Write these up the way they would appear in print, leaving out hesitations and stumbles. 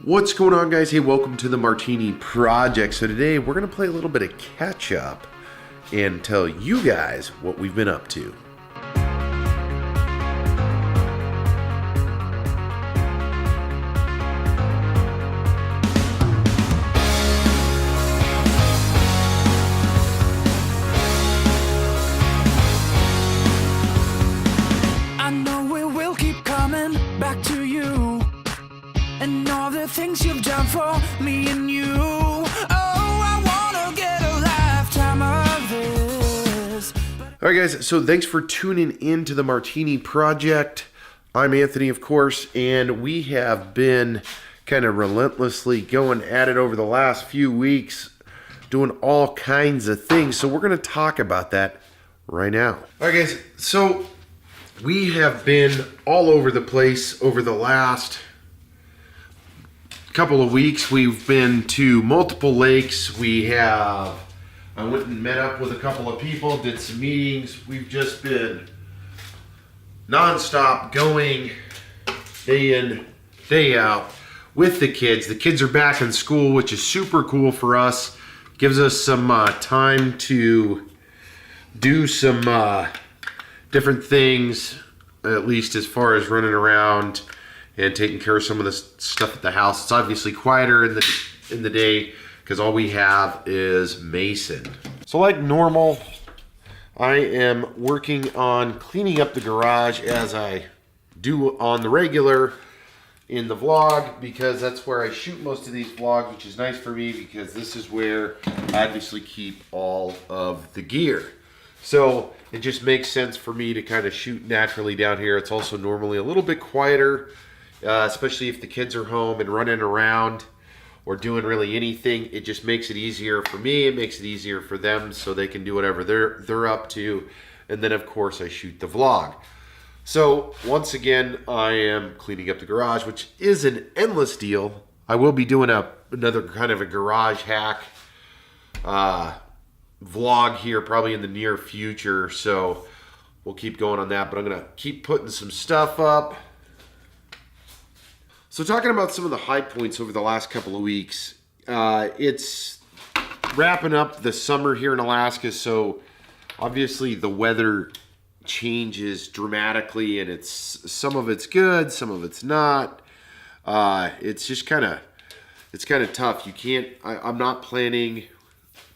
What's going on, guys? Hey, welcome to the Martini Project. So today we're going to play a little bit of catch up and tell you guys what we've been up to. I know we will keep coming back to you and all the things you've done for me and you. Oh, I wanna get a lifetime of this. All right, guys, so thanks for tuning in to the Martini Project. I'm Anthony, of course, and we have been kind of relentlessly going at it over the last few weeks, doing all kinds of things. So we're going to talk about that right now. All right, guys, so we have been all over the place over the last couple of weeks. We've been to multiple lakes. I went and met up with a couple of people, did some meetings. We've just been nonstop going day in, day out with the kids. The kids are back in school, which is super cool for us. Gives us some time to do some different things, at least as far as running around and taking care of some of the stuff at the house. It's obviously quieter in the day because all we have is Mason. So like normal, I am working on cleaning up the garage as I do on the regular in the vlog, because that's where I shoot most of these vlogs, which is nice for me because this is where I obviously keep all of the gear. So it just makes sense for me to kind of shoot naturally down here. It's also normally a little bit quieter, especially if the kids are home and running around or doing really anything. It just makes it easier for me. It makes it easier for them so they can do whatever they're up to. And then, of course, I shoot the vlog. So once again, I am cleaning up the garage, which is an endless deal. I will be doing another kind of a garage hack vlog here probably in the near future, so we'll keep going on that, but I'm gonna keep putting some stuff up. So talking about some of the high points over the last couple of weeks, it's wrapping up the summer here in Alaska, so obviously the weather changes dramatically, and some of it's good, some of it's not. It's just kind of tough. I'm not planning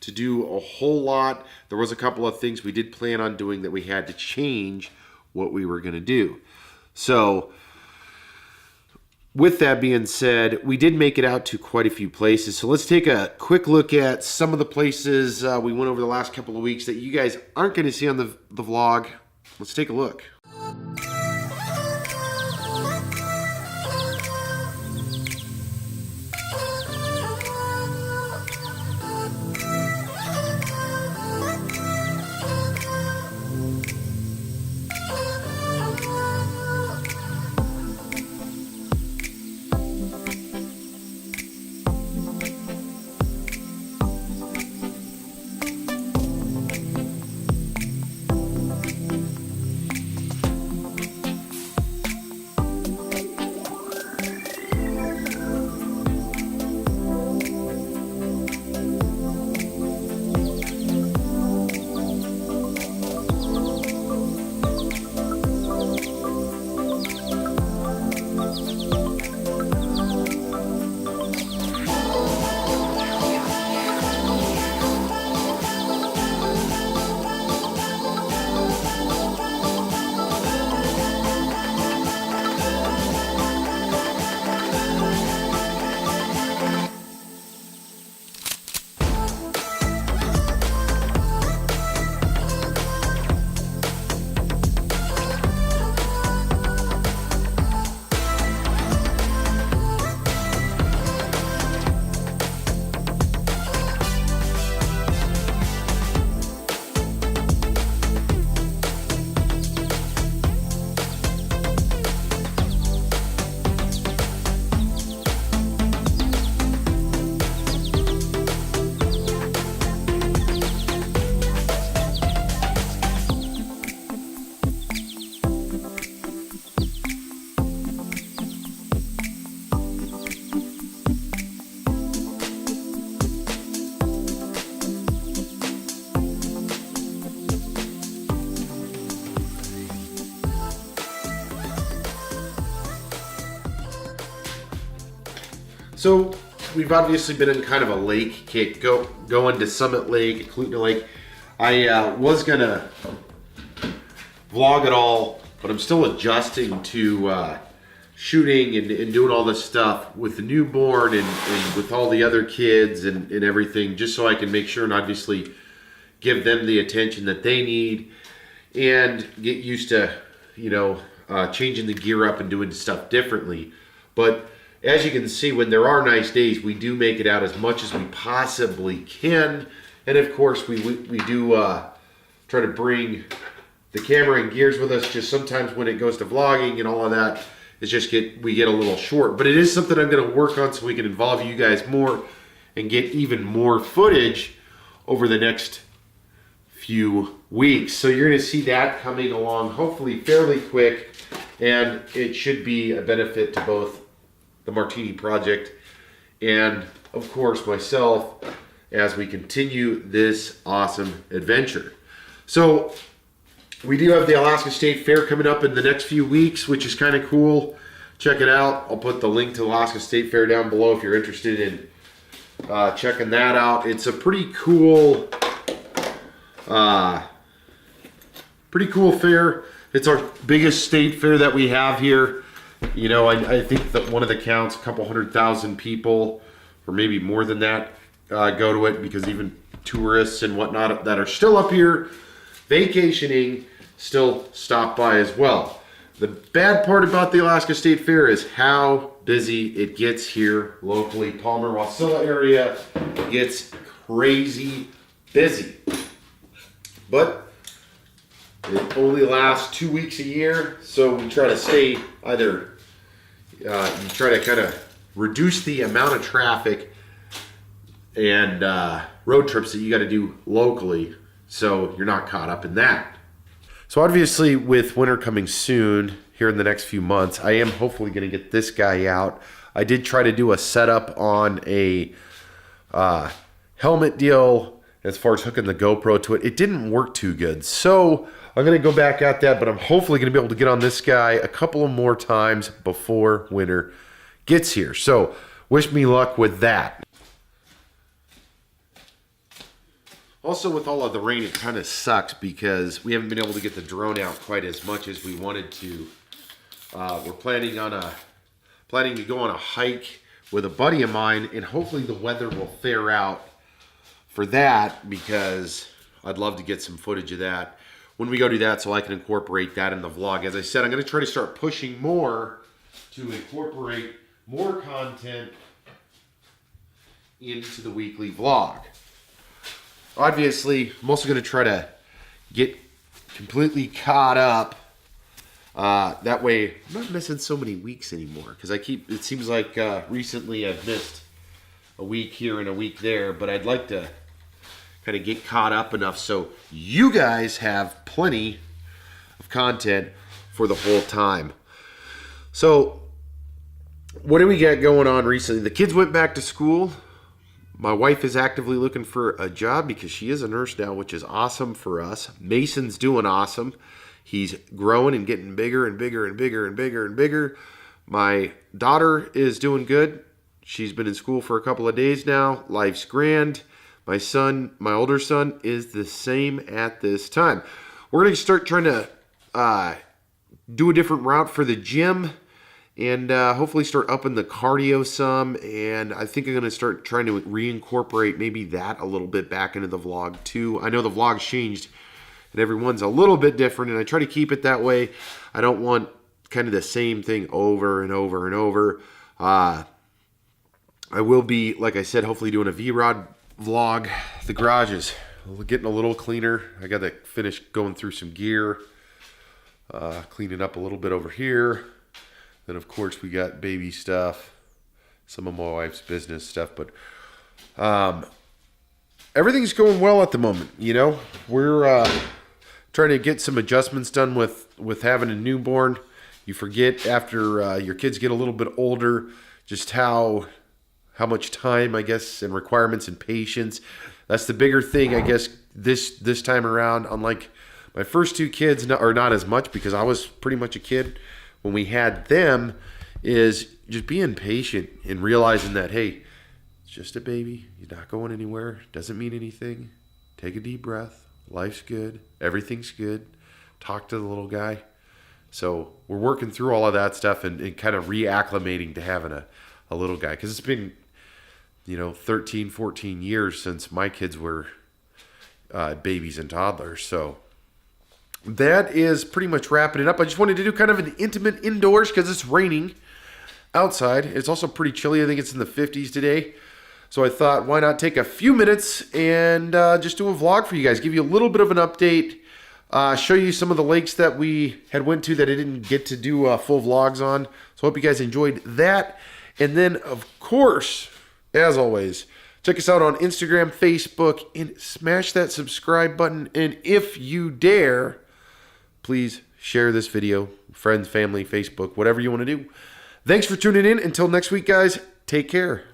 to do a whole lot. There was a couple of things we did plan on doing that we had to change what we were going to do. So with that being said, we did make it out to quite a few places. So let's take a quick look at some of the places we went over the last couple of weeks that you guys aren't going to see on the vlog. Let's take a look. So we've obviously been in kind of a lake kick, going to Summit Lake, Ekultna Lake. I was gonna vlog it all, but I'm still adjusting to shooting and doing all this stuff with the newborn and with all the other kids and everything, just so I can make sure and obviously give them the attention that they need and get used to, changing the gear up and doing stuff differently. But as you can see, when there are nice days, we do make it out as much as we possibly can. And of course, we do try to bring the camera and gears with us. Just sometimes when it goes to vlogging and all of that, we get a little short. But it is something I'm going to work on so we can involve you guys more and get even more footage over the next few weeks. So you're going to see that coming along hopefully fairly quick, and it should be a benefit to both the Martini Project and of course myself as we continue this awesome adventure. So we do have the Alaska State Fair coming up in the next few weeks, which is kind of cool. Check it out. I'll put the link to Alaska State Fair down below if you're interested in checking that out. It's a pretty cool fair. It's our biggest state fair that we have here. I think that one of the counts, a couple 100,000 people, or maybe more than that, go to it, because even tourists and whatnot that are still up here vacationing still stop by as well. The bad part about the Alaska State Fair is how busy it gets here locally. Palmer-Wasilla area gets crazy busy. But it only lasts 2 weeks a year, so we try to stay either, you try to kind of reduce the amount of traffic and road trips that you got to do locally, so you're not caught up in that. So obviously with winter coming soon here in the next few months, I am hopefully going to get this guy out. I did try to do a setup on a helmet deal as far as hooking the GoPro to it. It didn't work too good, so I'm going to go back at that, but I'm hopefully going to be able to get on this guy a couple of more times before winter gets here. So wish me luck with that. Also, with all of the rain, it kind of sucks because we haven't been able to get the drone out quite as much as we wanted to. We're planning to go on a hike with a buddy of mine, and hopefully the weather will fair out for that, because I'd love to get some footage of that when we go do that, so I can incorporate that in the vlog. As I said, I'm going to try to start pushing more to incorporate more content into the weekly vlog. Obviously, I'm also going to try to get completely caught up. That way, I'm not missing so many weeks anymore. Because it seems like recently I've missed a week here and a week there. But I'd like to kind of get caught up enough so you guys have plenty of content for the whole time. So, what do we got going on recently? The kids went back to school. My wife is actively looking for a job because she is a nurse now, which is awesome for us. Mason's doing awesome. He's growing and getting bigger and bigger and bigger and bigger and bigger. My daughter is doing good. She's been in school for a couple of days now. Life's grand. My older son, is the same at this time. We're going to start trying to do a different route for the gym, and hopefully start upping the cardio some. And I think I'm going to start trying to reincorporate maybe that a little bit back into the vlog too. I know the vlog's changed and everyone's a little bit different, and I try to keep it that way. I don't want kind of the same thing over and over and over. I will be, like I said, hopefully doing a V-Rod vlog. The garage is getting a little cleaner. I got to finish going through some gear, cleaning up a little bit over here. Then, of course, we got baby stuff, some of my wife's business stuff. But everything's going well at the moment. We're trying to get some adjustments done with having a newborn. You forget after your kids get a little bit older just how much time, I guess, and requirements and patience. That's the bigger thing, I guess, this time around. Unlike my first two kids, or not as much, because I was pretty much a kid when we had them, is just being patient and realizing that, hey, it's just a baby. He's not going anywhere. Doesn't mean anything. Take a deep breath. Life's good. Everything's good. Talk to the little guy. So we're working through all of that stuff and kind of reacclimating to having a little guy. Because it's been, 13, 14 years since my kids were babies and toddlers. So that is pretty much wrapping it up. I just wanted to do kind of an intimate indoors because it's raining outside. It's also pretty chilly. I think it's in the 50s today. So I thought, why not take a few minutes and just do a vlog for you guys, give you a little bit of an update, show you some of the lakes that we had went to that I didn't get to do full vlogs on. So I hope you guys enjoyed that. And then, of course, as always, check us out on Instagram, Facebook, and smash that subscribe button. And if you dare, please share this video, friends, family, Facebook, whatever you want to do. Thanks for tuning in. Until next week, guys, take care.